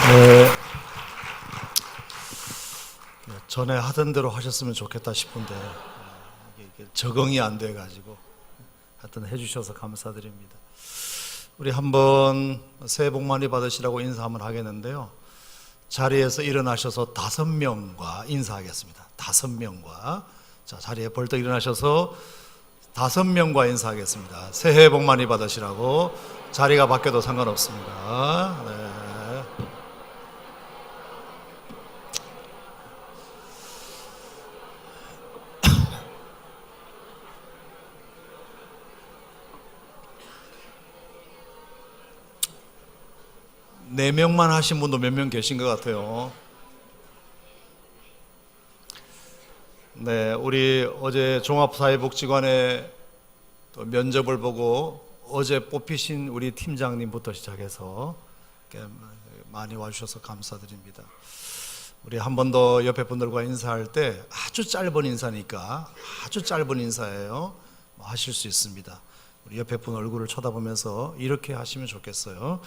네, 전에 하던 대로 하셨으면 좋겠다 싶은데 이게 적응이 안 돼가지고 하여튼 해주셔서 감사드립니다. 우리 한번 새해 복 많이 받으시라고 인사 한번 하겠는데요. 자리에서 일어나셔서 5명과 인사하겠습니다. 5명과 자, 자리에 벌떡 일어나셔서 5명과 인사하겠습니다. 새해 복 많이 받으시라고. 자리가 바뀌어도 상관없습니다. 네. 네 명만 하신 분도 몇 명 계신 것 같아요. 네, 우리 어제 종합사회복지관에 또 면접을 보고 어제 뽑히신 우리 팀장님부터 시작해서 많이 와주셔서 감사드립니다. 우리 한 번 더 옆에 분들과 인사할 때 아주 짧은 인사니까 아주 짧은 인사예요. 하실 수 있습니다. 우리 옆에 분 얼굴을 쳐다보면서 이렇게 하시면 좋겠어요.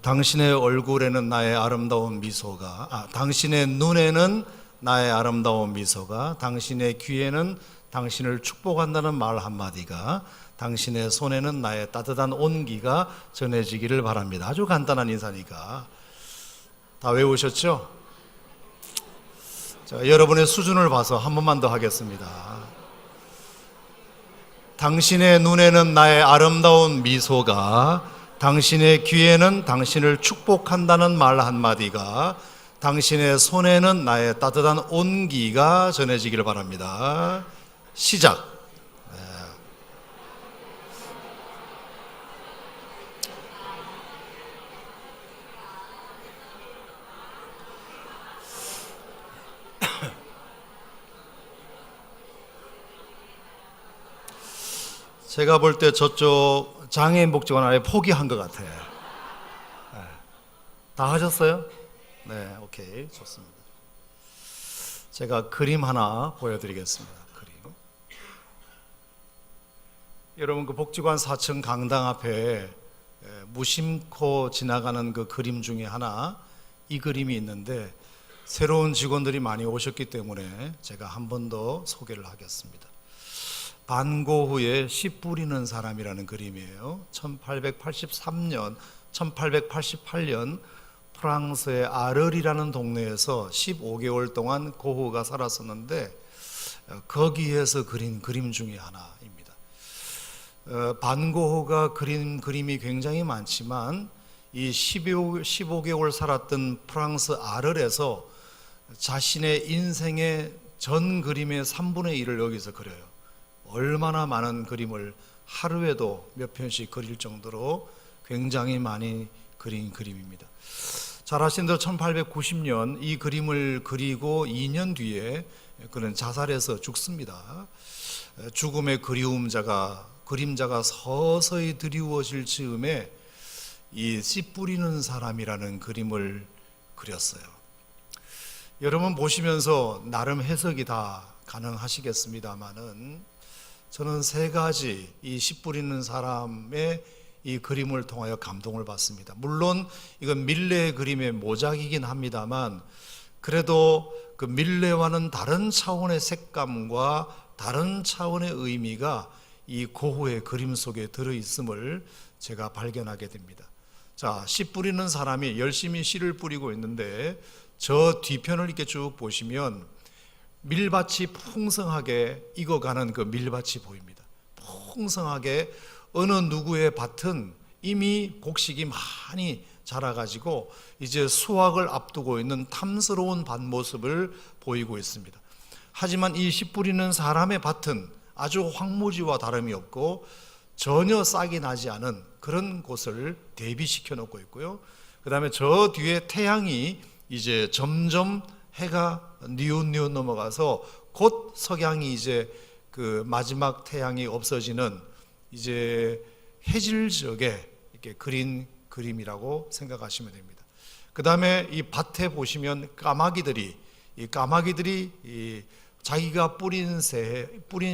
당신의 얼굴에는 나의 아름다운 미소가, 당신의 눈에는 나의 아름다운 미소가, 당신의 귀에는 당신을 축복한다는 말 한마디가, 당신의 손에는 나의 따뜻한 온기가 전해지기를 바랍니다. 아주 간단한 인사니까 다 외우셨죠? 자, 여러분의 수준을 봐서 한 번만 더 하겠습니다. 당신의 눈에는 나의 아름다운 미소가, 당신의 귀에는 당신을 축복한다는 말 한마디가, 당신의 손에는 나의 따뜻한 온기가 전해지기를 바랍니다. 시작. 제가 볼 때 저쪽 장애인 복지관 아예 포기한 것 같아요. 네. 다 하셨어요? 네, 오케이, 좋습니다. 제가 그림 하나 보여드리겠습니다. 그림. 여러분, 그 복지관 4층 강당 앞에 무심코 지나가는 그 그림 중에 하나, 이 그림이 있는데 새로운 직원들이 많이 오셨기 때문에 제가 한 번 더 소개를 하겠습니다. 반고흐의 씨 뿌리는 사람이라는 그림이에요. 1883년, 1888년 프랑스의 아르리라는 동네에서 15개월 동안 고흐가 살았었는데 거기에서 그린 그림 중에 하나입니다. 반고흐가 그린 그림이 굉장히 많지만 이 15개월 살았던 프랑스 아르에서 자신의 인생의 전 그림의 3분의 1을 여기서 그려요. 얼마나 많은 그림을 하루에도 몇 편씩 그릴 정도로 굉장히 많이 그린 그림입니다. 잘 아시는 대로 1890년 이 그림을 그리고 2년 뒤에 그는 자살해서 죽습니다. 죽음의 그림자가 서서히 드리워질 즈음에 이 씨 뿌리는 사람이라는 그림을 그렸어요. 여러분 보시면서 나름 해석이 다 가능하시겠습니다만은 저는 3가지 이 씨 뿌리는 사람의 이 그림을 통하여 감동을 받습니다. 물론 이건 밀레의 그림의 모작이긴 합니다만 그래도 그 밀레와는 다른 차원의 색감과 다른 차원의 의미가 이 고흐의 그림 속에 들어있음을 제가 발견하게 됩니다. 자, 씨 뿌리는 사람이 열심히 씨를 뿌리고 있는데 저 뒤편을 이렇게 쭉 보시면 밀밭이 풍성하게 익어가는 그 밀밭이 보입니다. 풍성하게 어느 누구의 밭은 이미 곡식이 많이 자라가지고 이제 수확을 앞두고 있는 탐스러운 밭 모습을 보이고 있습니다. 하지만 이 씨 뿌리는 사람의 밭은 아주 황무지와 다름이 없고 전혀 싹이 나지 않은 그런 곳을 대비시켜 놓고 있고요. 그 다음에 저 뒤에 태양이 이제 점점 해가 뉘웃뉘웃 넘어가서 곧 석양이 이제 그 마지막 태양이 없어지는 이제 해질녘에 이렇게 그린 그림이라고 생각하시면 됩니다. 그 다음에 이 밭에 보시면 까마귀들이 자기가 뿌린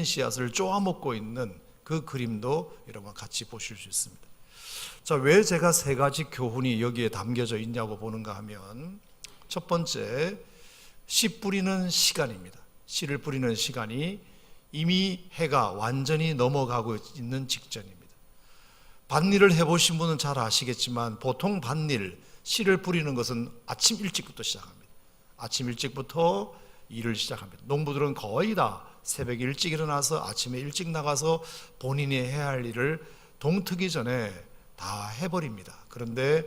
씨앗을 쪼아먹고 있는 그 그림도 여러분 같이 보실 수 있습니다. 자, 왜 제가 세 가지 교훈이 여기에 담겨져 있냐고 보는가 하면, 첫 번째, 씨 뿌리는 시간입니다. 씨를 뿌리는 시간이 이미 해가 완전히 넘어가고 있는 직전입니다. 밭일을 해보신 분은 잘 아시겠지만 보통 밭일, 씨를 뿌리는 것은 아침 일찍부터 시작합니다. 아침 일찍부터 일을 시작합니다. 농부들은 거의 다 새벽 일찍 일어나서 아침에 일찍 나가서 본인이 해야 할 일을 동트기 전에 다 해버립니다. 그런데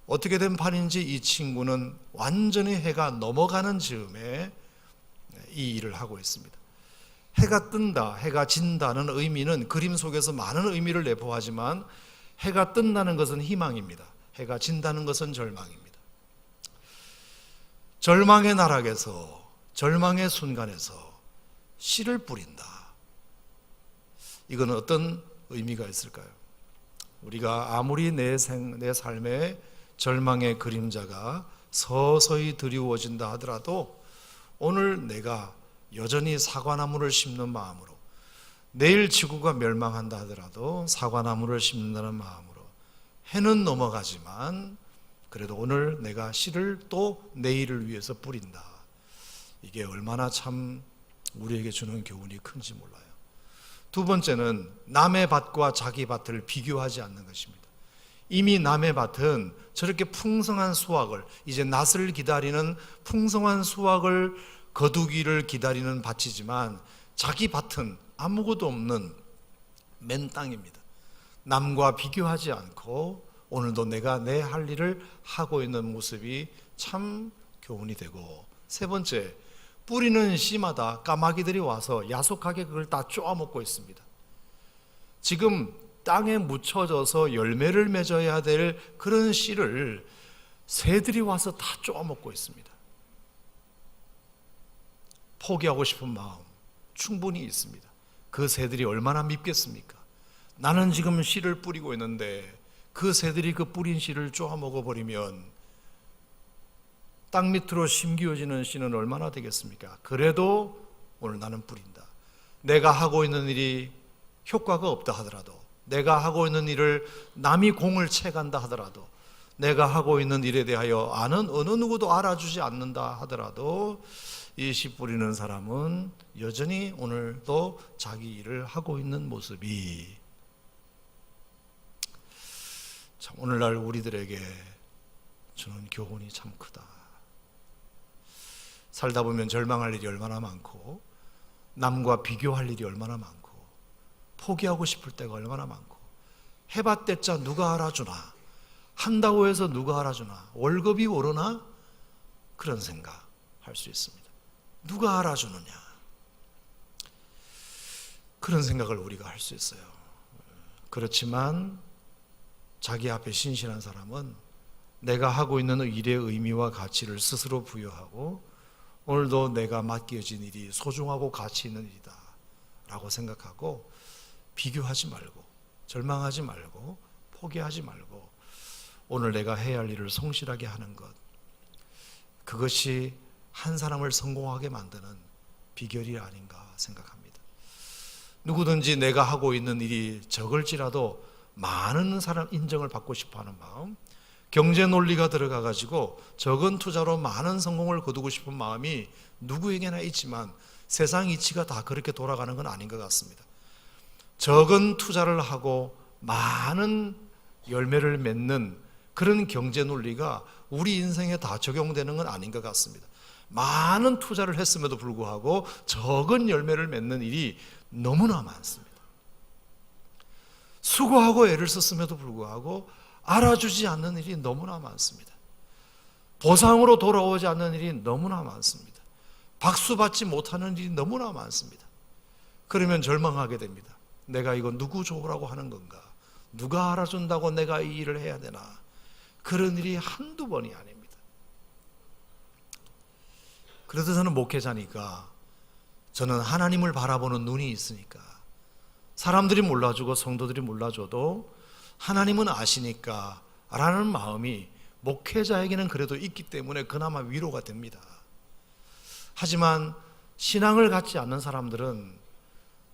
어떻게 된 판인지 이 친구는 완전히 해가 넘어가는 즈음에 이 일을 하고 있습니다. 해가 뜬다, 해가 진다는 의미는 그림 속에서 많은 의미를 내포하지만 해가 뜬다는 것은 희망입니다. 해가 진다는 것은 절망입니다. 절망의 나락에서, 절망의 순간에서 씨를 뿌린다. 이건 어떤 의미가 있을까요? 우리가 아무리 내 삶에 절망의 그림자가 서서히 드리워진다 하더라도 오늘 내가 여전히 사과나무를 심는 마음으로, 내일 지구가 멸망한다 하더라도 사과나무를 심는다는 마음으로, 해는 넘어가지만 그래도 오늘 내가 씨를 또 내일을 위해서 뿌린다. 이게 얼마나 참 우리에게 주는 교훈이 큰지 몰라요. 두 번째는 남의 밭과 자기 밭을 비교하지 않는 것입니다. 이미 남의 밭은 저렇게 풍성한 수확을, 이제 낫을 기다리는 풍성한 수확을 거두기를 기다리는 밭이지만 자기 밭은 아무것도 없는 맨 땅입니다. 남과 비교하지 않고 오늘도 내가 내 할 일을 하고 있는 모습이 참 교훈이 되고, 세 번째, 뿌리는 씨마다 까마귀들이 와서 야속하게 그걸 다 쪼아먹고 있습니다. 지금 땅에 묻혀져서 열매를 맺어야 될 그런 씨를 새들이 와서 다 쪼아먹고 있습니다. 포기하고 싶은 마음 충분히 있습니다. 그 새들이 얼마나 밉겠습니까? 나는 지금 씨를 뿌리고 있는데 그 새들이 그 뿌린 씨를 쪼아먹어 버리면 땅 밑으로 심기어지는 씨는 얼마나 되겠습니까? 그래도 오늘 나는 뿌린다. 내가 하고 있는 일이 효과가 없다 하더라도, 내가 하고 있는 일을 남이 공을 채간다 하더라도, 내가 하고 있는 일에 대하여 아는 어느 누구도 알아주지 않는다 하더라도 이 씨 뿌리는 사람은 여전히 오늘도 자기 일을 하고 있는 모습이 참 오늘날 우리들에게 주는 교훈이 참 크다. 살다 보면 절망할 일이 얼마나 많고, 남과 비교할 일이 얼마나 많고, 포기하고 싶을 때가 얼마나 많고, 해봤댔자 누가 알아주나, 한다고 해서 누가 알아주나, 월급이 오르나, 그런 생각 할 수 있습니다. 누가 알아주느냐, 그런 생각을 우리가 할 수 있어요. 그렇지만 자기 앞에 신실한 사람은 내가 하고 있는 일의 의미와 가치를 스스로 부여하고 오늘도 내가 맡겨진 일이 소중하고 가치 있는 일이다 라고 생각하고 비교하지 말고 절망하지 말고 포기하지 말고 오늘 내가 해야 할 일을 성실하게 하는 것, 그것이 한 사람을 성공하게 만드는 비결이 아닌가 생각합니다. 누구든지 내가 하고 있는 일이 적을지라도 많은 사람 인정을 받고 싶어하는 마음, 경제 논리가 들어가 가지고 적은 투자로 많은 성공을 거두고 싶은 마음이 누구에게나 있지만 세상 이치가 다 그렇게 돌아가는 건 아닌 것 같습니다. 적은 투자를 하고 많은 열매를 맺는 그런 경제 논리가 우리 인생에 다 적용되는 건 아닌 것 같습니다. 많은 투자를 했음에도 불구하고 적은 열매를 맺는 일이 너무나 많습니다. 수고하고 애를 썼음에도 불구하고 알아주지 않는 일이 너무나 많습니다. 보상으로 돌아오지 않는 일이 너무나 많습니다. 박수 받지 못하는 일이 너무나 많습니다. 그러면 절망하게 됩니다. 내가 이거 누구 좋으라고 하는 건가? 누가 알아준다고 내가 이 일을 해야 되나? 그런 일이 한두 번이 아닙니다. 그래서 저는 목회자니까, 저는 하나님을 바라보는 눈이 있으니까, 사람들이 몰라주고 성도들이 몰라줘도 하나님은 아시니까 라는 마음이 목회자에게는 그래도 있기 때문에 그나마 위로가 됩니다. 하지만 신앙을 갖지 않는 사람들은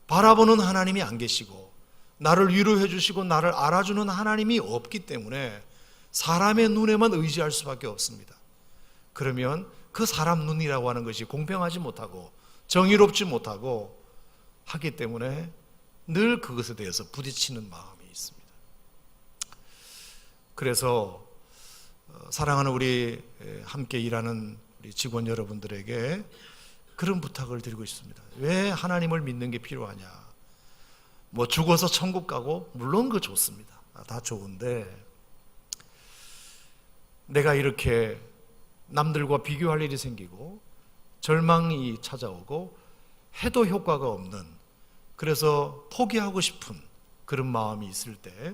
바라보는 하나님이 안 계시고 나를 위로해 주시고 나를 알아주는 하나님이 없기 때문에 사람의 눈에만 의지할 수밖에 없습니다. 그러면 그 사람 눈이라고 하는 것이 공평하지 못하고 정의롭지 못하고 하기 때문에 늘 그것에 대해서 부딪히는 마음이 있습니다. 그래서 사랑하는 우리 함께 일하는 우리 직원 여러분들에게 그런 부탁을 드리고 있습니다. 왜 하나님을 믿는 게 필요하냐? 뭐 죽어서 천국 가고 물론 그 좋습니다. 다 좋은데 내가 이렇게 남들과 비교할 일이 생기고 절망이 찾아오고 해도 효과가 없는, 그래서 포기하고 싶은 그런 마음이 있을 때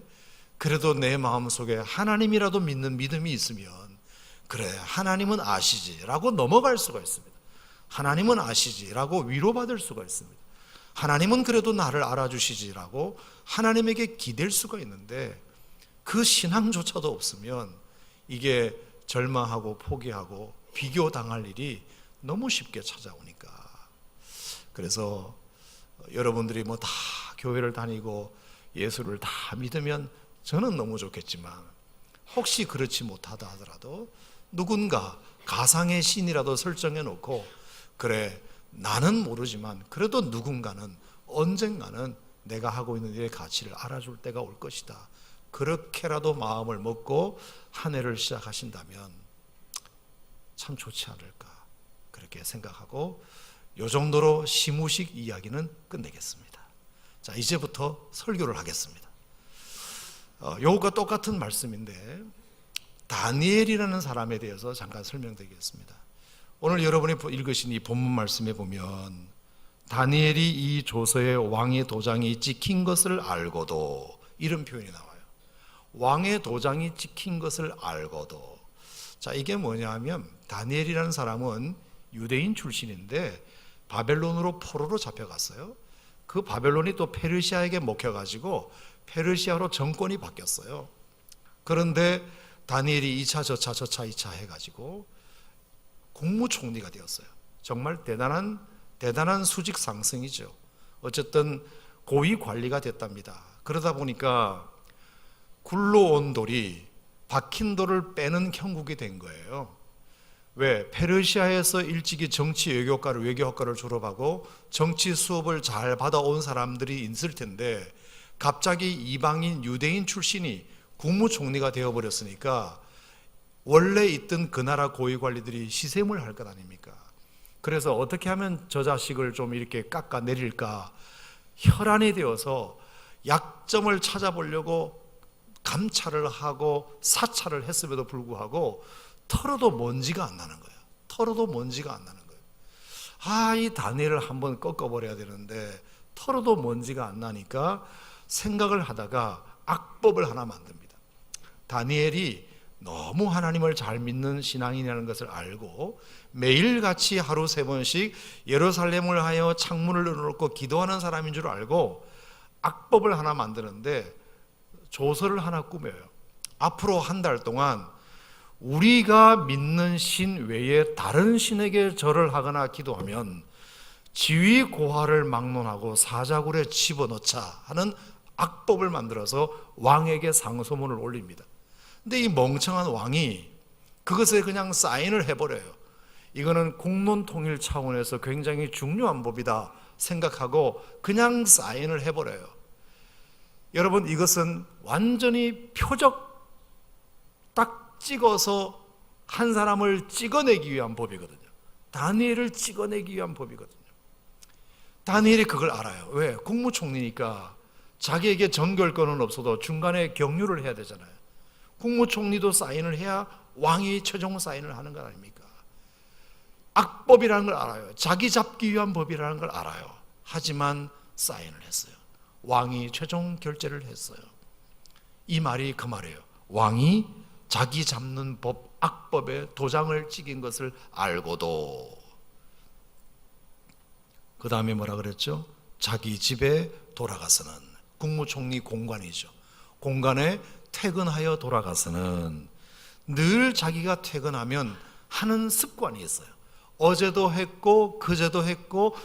그래도 내 마음속에 하나님이라도 믿는 믿음이 있으면 그래 하나님은 아시지라고 넘어갈 수가 있습니다. 하나님은 아시지라고 위로받을 수가 있습니다. 하나님은 그래도 나를 알아주시지라고 하나님에게 기댈 수가 있는데 그 신앙조차도 없으면 이게 절망하고 포기하고 비교당할 일이 너무 쉽게 찾아오니까. 그래서 여러분들이 뭐 다 교회를 다니고 예수를 다 믿으면 저는 너무 좋겠지만 혹시 그렇지 못하다 하더라도 누군가 가상의 신이라도 설정해 놓고 그래 나는 모르지만 그래도 누군가는 언젠가는 내가 하고 있는 일의 가치를 알아줄 때가 올 것이다, 그렇게라도 마음을 먹고 한 해를 시작하신다면 참 좋지 않을까 그렇게 생각하고 이 정도로 시무식 이야기는 끝내겠습니다. 자, 이제부터 설교를 하겠습니다. 요것과 똑같은 말씀인데 다니엘이라는 사람에 대해서 잠깐 설명드리겠습니다. 오늘 여러분이 읽으신 이 본문 말씀에 보면 다니엘이 이 조서에 왕의 도장이 찍힌 것을 알고도, 이런 표현이 나와요. 왕의 도장이 찍힌 것을 알고도. 자, 이게 뭐냐 하면 다니엘이라는 사람은 유대인 출신인데 바벨론으로 포로로 잡혀갔어요. 그 바벨론이 또 페르시아에게 먹혀가지고 페르시아로 정권이 바뀌었어요. 그런데 다니엘이 2차 저차 2차 해가지고 국무총리가 되었어요. 정말 대단한 수직 상승이죠. 어쨌든 고위 관리가 됐답니다. 그러다 보니까 굴러온 돌이 박힌 돌을 빼는 형국이 된 거예요. 왜? 페르시아에서 일찍이 정치 외교학과를 졸업하고 정치 수업을 잘 받아온 사람들이 있을 텐데 갑자기 이방인 유대인 출신이 국무총리가 되어버렸으니까 원래 있던 그 나라 고위관리들이 시샘을 할 것 아닙니까? 그래서 어떻게 하면 저 자식을 좀 이렇게 깎아내릴까 혈안이 되어서 약점을 찾아보려고 감찰을 하고 사찰을 했음에도 불구하고 털어도 먼지가 안 나는 거예요. 털어도 먼지가 안 나는 거예요. 이 다니엘을 한번 꺾어버려야 되는데 털어도 먼지가 안 나니까 생각을 하다가 악법을 하나 만듭니다. 다니엘이 너무 하나님을 잘 믿는 신앙인이라는 것을 알고 매일같이 하루 3번씩 예루살렘을 하여 창문을 열어놓고 기도하는 사람인 줄 알고 악법을 하나 만드는데 조서를 하나 꾸며요. 앞으로 한 달 동안 우리가 믿는 신 외에 다른 신에게 절을 하거나 기도하면 지위 고하를 막론하고 사자굴에 집어넣자 하는 악법을 만들어서 왕에게 상소문을 올립니다. 근데 이 멍청한 왕이 그것에 그냥 사인을 해버려요. 이거는 국론 통일 차원에서 굉장히 중요한 법이다 생각하고 그냥 사인을 해버려요. 여러분, 이것은 완전히 표적 딱 찍어서 한 사람을 찍어내기 위한 법이거든요. 다니엘을 찍어내기 위한 법이거든요. 다니엘이 그걸 알아요. 왜? 국무총리니까 자기에게 정결권은 없어도 중간에 경유를 해야 되잖아요. 국무총리도 사인을 해야 왕이 최종 사인을 하는 것 아닙니까? 악법이라는 걸 알아요. 자기 잡기 위한 법이라는 걸 알아요. 하지만 사인을 했어요. 왕이 최종 결재를 했어요. 이 말이 그 말이에요. 왕이 자기 잡는 법, 악법에 도장을 찍은 것을 알고도. 그 다음에 뭐라 그랬죠? 자기 집에 돌아가서는, 국무총리 공관이죠. 공관에 퇴근하여 돌아가서는 늘 자기가 퇴근하면 하는 습관이 있어요. 어제도 했고 그제도 했고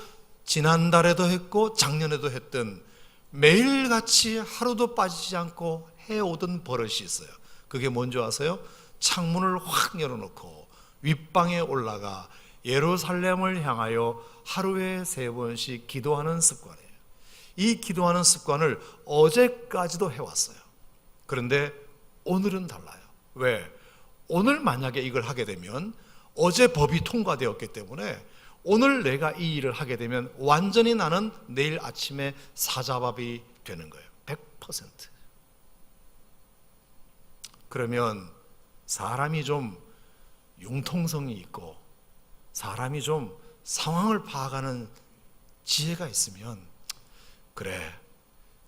지난달에도 했고 작년에도 했던 매일같이 하루도 빠지지 않고 해오던 버릇이 있어요. 그게 뭔지 아세요? 창문을 확 열어놓고 윗방에 올라가 예루살렘을 향하여 하루에 3번씩 기도하는 습관이에요. 이 기도하는 습관을 어제까지도 해왔어요. 그런데 오늘은 달라요. 왜? 오늘 만약에 이걸 하게 되면 어제 법이 통과되었기 때문에 오늘 내가 이 일을 하게 되면 완전히 나는 내일 아침에 사자밥이 되는 거예요. 100%. 그러면 사람이 좀 융통성이 있고 사람이 좀 상황을 파악하는 지혜가 있으면, 그래,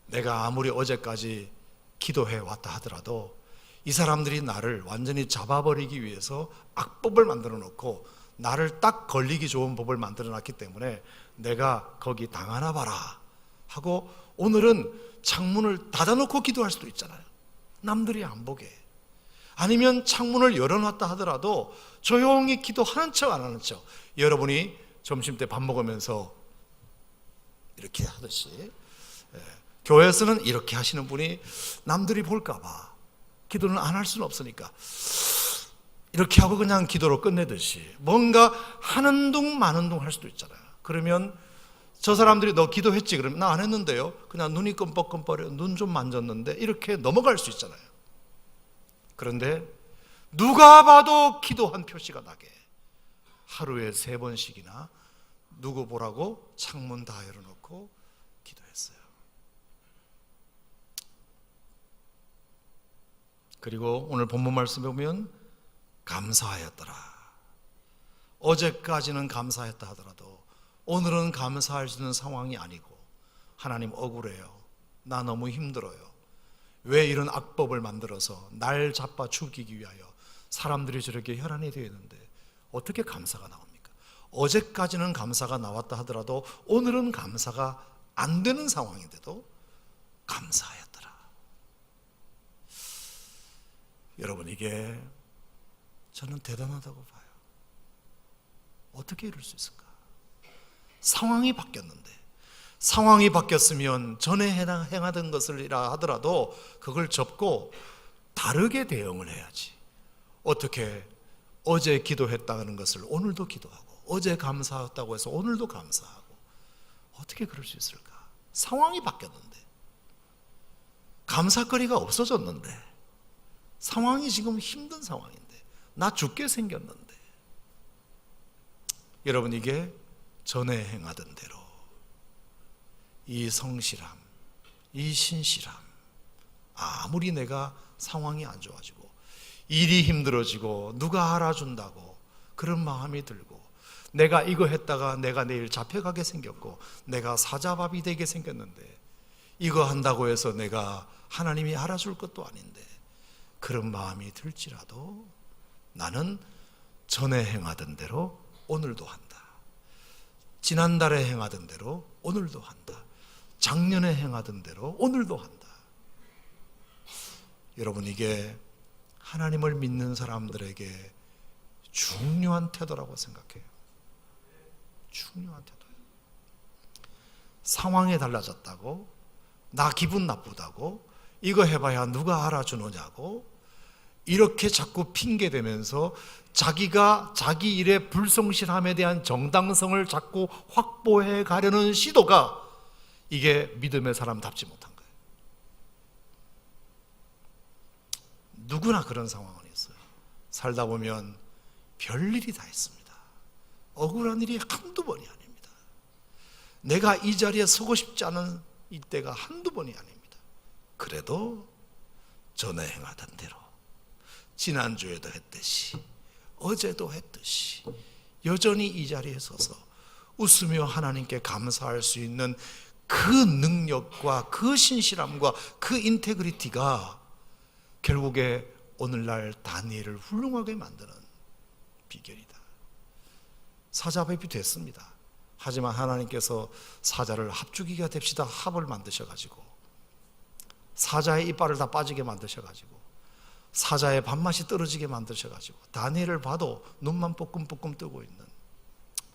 내가 아무리 어제까지 기도해 왔다 하더라도 이 사람들이 나를 완전히 잡아버리기 위해서 악법을 만들어 놓고 나를 딱 걸리기 좋은 법을 만들어 놨기 때문에 내가 거기 당하나 봐라 하고 오늘은 창문을 닫아놓고 기도할 수도 있잖아요. 남들이 안 보게. 아니면 창문을 열어놨다 하더라도 조용히 기도하는 척 안 하는 척. 여러분이 점심때 밥 먹으면서 이렇게 하듯이, 교회에서는 이렇게 하시는 분이 남들이 볼까 봐 기도는 안 할 수는 없으니까 이렇게 하고 그냥 기도로 끝내듯이 뭔가 하는 둥 마는 둥 할 수도 있잖아요. 그러면 저 사람들이 너 기도했지? 그러면 나 안 했는데요. 그냥 눈이 끔뻑끔뻑해요. 눈 좀 만졌는데 이렇게 넘어갈 수 있잖아요. 그런데 누가 봐도 기도한 표시가 나게 하루에 3번씩이나 누구 보라고 창문 다 열어놓고 기도했어요. 그리고 오늘 본문 말씀에 보면 감사하였더라. 어제까지는 감사했다 하더라도 오늘은 감사할 수 있는 상황이 아니고, 하나님 억울해요. 나 너무 힘들어요. 왜 이런 악법을 만들어서 날 잡아 죽이기 위하여 사람들이 저렇게 혈안이 되어 있는데 어떻게 감사가 나옵니까? 어제까지는 감사가 나왔다 하더라도 오늘은 감사가 안 되는 상황인데도 감사하였더라. 여러분, 이게 저는 대단하다고 봐요. 어떻게 이럴 수 있을까? 상황이 바뀌었는데, 상황이 바뀌었으면 전에 행하던 것을이라 하더라도 그걸 접고 다르게 대응을 해야지. 어떻게 어제 기도했다는 것을 오늘도 기도하고, 어제 감사했다고 해서 오늘도 감사하고, 어떻게 그럴 수 있을까? 상황이 바뀌었는데, 감사거리가 없어졌는데, 상황이 지금 힘든 상황인데, 나 죽게 생겼는데. 여러분, 이게 전에 행하던 대로 이 성실함, 이 신실함, 아무리 내가 상황이 안 좋아지고 일이 힘들어지고 누가 알아준다고 그런 마음이 들고, 내가 이거 했다가 내가 내일 잡혀가게 생겼고 내가 사자밥이 되게 생겼는데 이거 한다고 해서 내가 하나님이 알아줄 것도 아닌데 그런 마음이 들지라도 나는 전에 행하던 대로 오늘도 한다. 지난달에 행하던 대로 오늘도 한다. 작년에 행하던 대로 오늘도 한다. 여러분, 이게 하나님을 믿는 사람들에게 중요한 태도라고 생각해요. 중요한 태도예요. 상황이 달라졌다고, 나 기분 나쁘다고, 이거 해봐야 누가 알아주느냐고 이렇게 자꾸 핑계대면서 자기가 자기 일의 불성실함에 대한 정당성을 자꾸 확보해 가려는 시도가, 이게 믿음의 사람답지 못한 거예요. 누구나 그런 상황은 있어요. 살다 보면 별일이 다 있습니다. 억울한 일이 한두 번이 아닙니다. 내가 이 자리에 서고 싶지 않은 이때가 한두 번이 아닙니다. 그래도 전에 행하던 대로, 지난주에도 했듯이 어제도 했듯이 여전히 이 자리에 서서 웃으며 하나님께 감사할 수 있는 그 능력과 그 신실함과 그 인테그리티가 결국에 오늘날 다니엘을 훌륭하게 만드는 비결이다. 사자밥이 됐습니다. 하지만 하나님께서 사자를 합죽이게 됩시다 합을 만드셔가지고 사자의 이빨을 다 빠지게 만드셔가지고 사자의 밥맛이 떨어지게 만드셔가지고 다니엘을 봐도 눈만 뽀끔뽀끔 뜨고 있는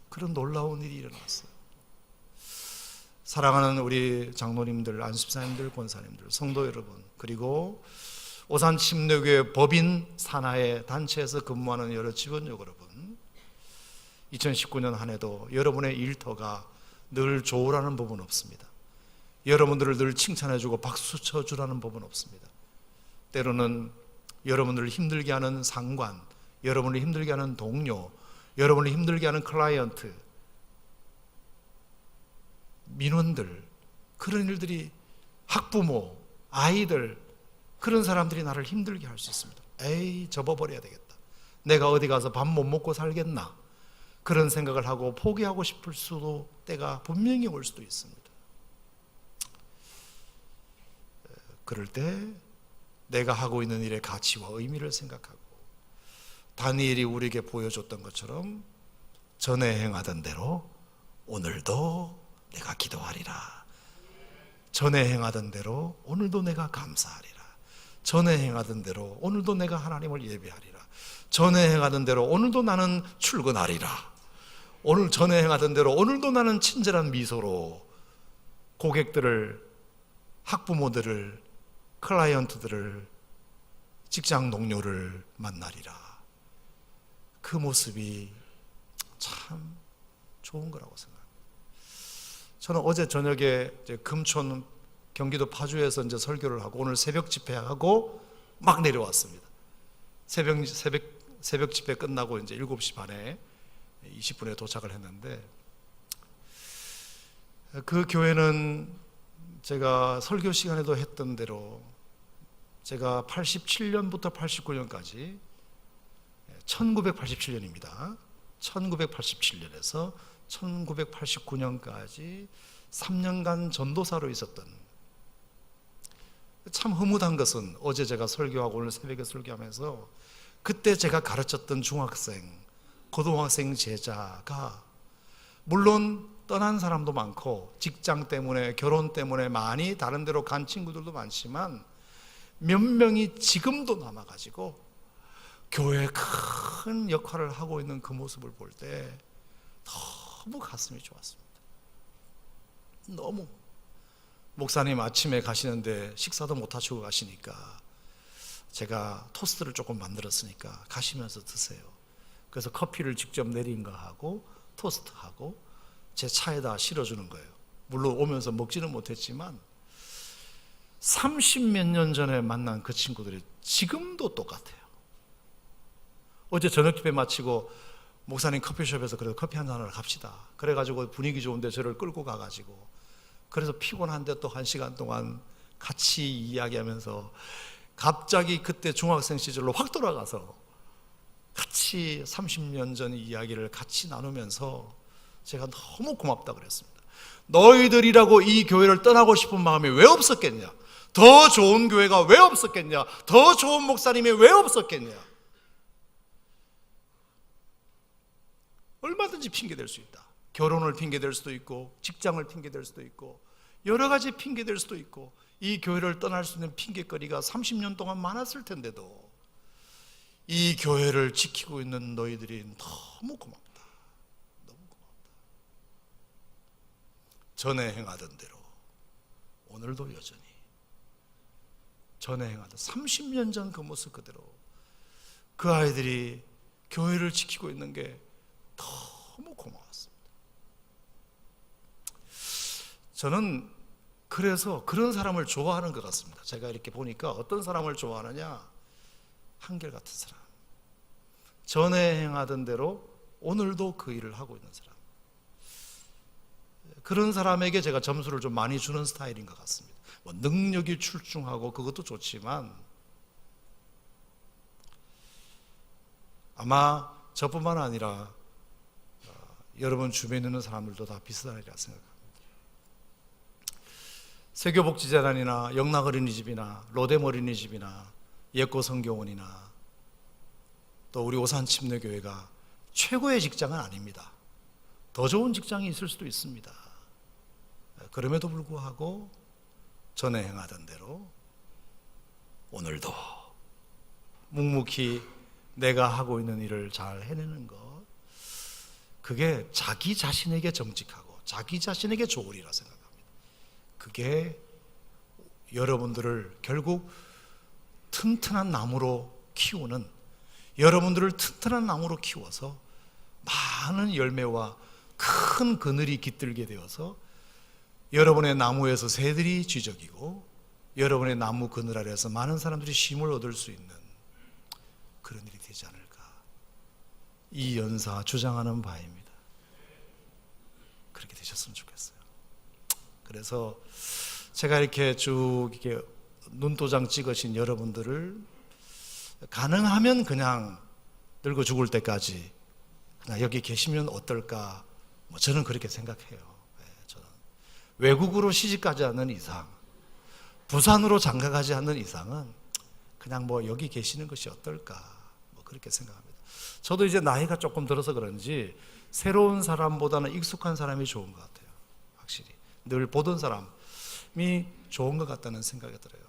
그런 놀라운 일이 일어났어요. 사랑하는 우리 장로님들, 안수사님들, 권사님들, 성도 여러분, 그리고 오산 침례교회 법인 산하의 단체에서 근무하는 여러 직원요 여러분, 2019년 한 해도 여러분의 일터가 늘 좋으라는 법은 없습니다. 여러분들을 늘 칭찬해주고 박수 쳐주라는 법은 없습니다. 때로는 여러분들을 힘들게 하는 상관, 여러분을 힘들게 하는 동료, 여러분을 힘들게 하는 클라이언트, 민원들, 그런 일들이, 학부모, 아이들, 그런 사람들이 나를 힘들게 할 수 있습니다. 에이, 접어버려야 되겠다. 내가 어디 가서 밥 못 먹고 살겠나, 그런 생각을 하고 포기하고 싶을 수도 때가 분명히 올 수도 있습니다. 그럴 때 내가 하고 있는 일의 가치와 의미를 생각하고, 다니엘이 우리에게 보여줬던 것처럼 전에 행하던 대로 오늘도 내가 기도하리라. 전에 행하던 대로 오늘도 내가 감사하리라. 전에 행하던 대로 오늘도 내가 하나님을 예배하리라. 전에 행하던 대로 오늘도 나는 출근하리라. 오늘 전에 행하던 대로 오늘도 나는 친절한 미소로 고객들을, 학부모들을, 클라이언트들을, 직장 동료를 만나리라. 그 모습이 참 좋은 거라고 생각합니다. 저는 어제 저녁에 이제 금촌 경기도 파주에서 이제 설교를 하고 오늘 새벽 집회하고 막 내려왔습니다. 새벽 집회 끝나고 이제 7시 반에 20분에 도착을 했는데, 그 교회는 제가 설교 시간에도 했던 대로 제가 87년부터 89년까지 1987년입니다. 1987년에서 1989년까지 3년간 전도사로 있었던, 참 흐뭇한 것은 어제 제가 설교하고 오늘 새벽에 설교하면서 그때 제가 가르쳤던 중학생, 고등학생 제자가 물론 떠난 사람도 많고 직장 때문에, 결혼 때문에 많이 다른 데로 간 친구들도 많지만 몇 명이 지금도 남아가지고 교회에 큰 역할을 하고 있는 그 모습을 볼 때 너무 가슴이 좋았습니다. 너무. 목사님 아침에 가시는데 식사도 못 하시고 가시니까 제가 토스트를 조금 만들었으니까 가시면서 드세요. 그래서 커피를 직접 내린 거 하고 토스트하고 제 차에다 실어주는 거예요. 물론 오면서 먹지는 못했지만 30몇 년 전에 만난 그 친구들이 지금도 똑같아요. 어제 저녁 집회 마치고 목사님 커피숍에서 그래도 커피 한잔 하러 갑시다. 그래가지고 분위기 좋은데 저를 끌고 가가지고, 그래서 피곤한데 또 1시간 동안 같이 이야기하면서 갑자기 그때 중학생 시절로 확 돌아가서 같이 30년 전 이야기를 같이 나누면서 제가 너무 고맙다 그랬습니다. 너희들이라고 이 교회를 떠나고 싶은 마음이 왜 없었겠냐? 더 좋은 교회가 왜 없었겠냐? 더 좋은 목사님이 왜 없었겠냐? 얼마든지 핑계댈 수 있다. 결혼을 핑계댈 수도 있고, 직장을 핑계댈 수도 있고, 여러 가지 핑계댈 수도 있고, 이 교회를 떠날 수 있는 핑계거리가 30년 동안 많았을 텐데도 이 교회를 지키고 있는 너희들이 너무 고맙다. 너무 고맙다. 전에 행하던 대로 오늘도 여전히, 전에 행하던 30년 전 그 모습 그대로 그 아이들이 교회를 지키고 있는 게 너무 고마웠습니다. 저는 그래서 그런 사람을 좋아하는 것 같습니다. 제가 이렇게 보니까 어떤 사람을 좋아하느냐, 한결같은 사람, 전에 행하던 대로 오늘도 그 일을 하고 있는 사람, 그런 사람에게 제가 점수를 좀 많이 주는 스타일인 것 같습니다. 뭐 능력이 출중하고 그것도 좋지만 아마 저뿐만 아니라 여러분 주변에 있는 사람들도 다 비슷하리라 생각합니다. 세교복지재단이나 영락어린이집이나 로뎀 어린이집이나 예고 성교원이나 또 우리 오산 침례교회가 최고의 직장은 아닙니다. 더 좋은 직장이 있을 수도 있습니다. 그럼에도 불구하고 전에 행하던 대로 오늘도 묵묵히 내가 하고 있는 일을 잘 해내는 것, 그게 자기 자신에게 정직하고 자기 자신에게 좋으리라 생각합니다. 그게 여러분들을 결국 튼튼한 나무로 키우는, 여러분들을 튼튼한 나무로 키워서 많은 열매와 큰 그늘이 깃들게 되어서 여러분의 나무에서 새들이 쥐적이고 여러분의 나무 그늘 아래에서 많은 사람들이 쉼을 얻을 수 있는 그런 일이 되지 않을까, 이 연사 주장하는 바입니다. 그렇게 되셨으면 좋겠어요. 그래서 제가 이렇게 쭉 이렇게 눈도장 찍으신 여러분들을 가능하면 그냥 늙어 죽을 때까지 그냥 여기 계시면 어떨까, 저는 그렇게 생각해요. 저는 외국으로 시집가지 않는 이상, 부산으로 장가가지 않는 이상은 그냥 여기 계시는 것이 어떨까, 그렇게 생각합니다. 저도 이제 나이가 조금 들어서 그런지 새로운 사람보다는 익숙한 사람이 좋은 것 같아요. 확실히 늘 보던 사람이 좋은 것 같다는 생각이 들어요.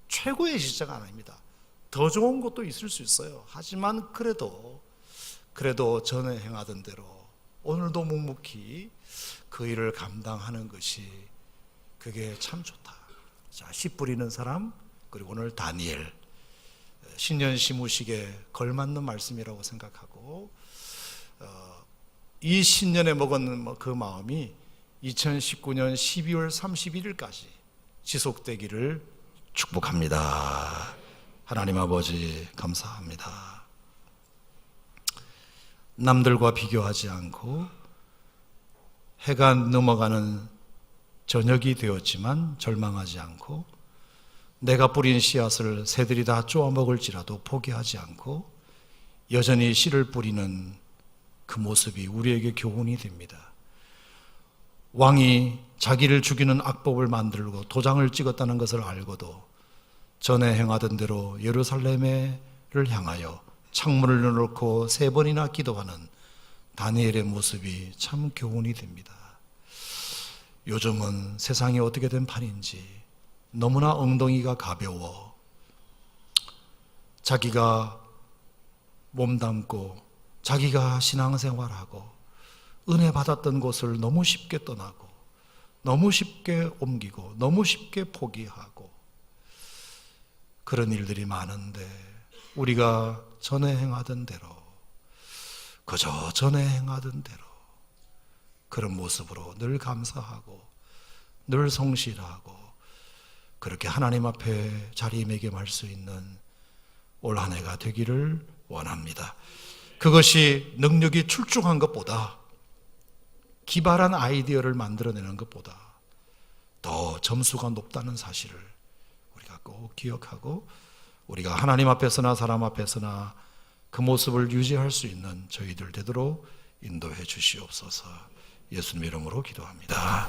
최고의 시자가 아닙니다. 더 좋은 것도 있을 수 있어요. 하지만 그래도 전에 행하던 대로 오늘도 묵묵히 그 일을 감당하는 것이, 그게 참 좋다. 자, 씨 뿌리는 사람, 그리고 오늘 다니엘, 신년 시무식에 걸맞는 말씀이라고 생각하고, 이 신년에 먹은 그 마음이 2019년 12월 31일까지 지속되기를 축복합니다. 하나님 아버지 감사합니다. 남들과 비교하지 않고 해가 넘어가는 저녁이 되었지만 절망하지 않고, 내가 뿌린 씨앗을 새들이 다 쪼아먹을지라도 포기하지 않고 여전히 씨를 뿌리는 그 모습이 우리에게 교훈이 됩니다. 왕이 자기를 죽이는 악법을 만들고 도장을 찍었다는 것을 알고도 전에 행하던 대로 예루살렘을 향하여 창문을 열어놓고 3번이나 기도하는 다니엘의 모습이 참 교훈이 됩니다. 요즘은 세상이 어떻게 된 판인지 너무나 엉덩이가 가벼워 자기가 몸담고 자기가 신앙생활하고 은혜 받았던 곳을 너무 쉽게 떠나고 너무 쉽게 옮기고 너무 쉽게 포기하고 그런 일들이 많은데, 우리가 전에 행하던 대로, 그저 전에 행하던 대로 그런 모습으로 늘 감사하고 늘 성실하고 그렇게 하나님 앞에 자리매김할 수 있는 올 한 해가 되기를 원합니다. 그것이 능력이 출중한 것보다, 기발한 아이디어를 만들어내는 것보다 더 점수가 높다는 사실을 우리가 꼭 기억하고, 우리가 하나님 앞에서나 사람 앞에서나 그 모습을 유지할 수 있는 저희들 되도록 인도해 주시옵소서. 예수님 이름으로 기도합니다.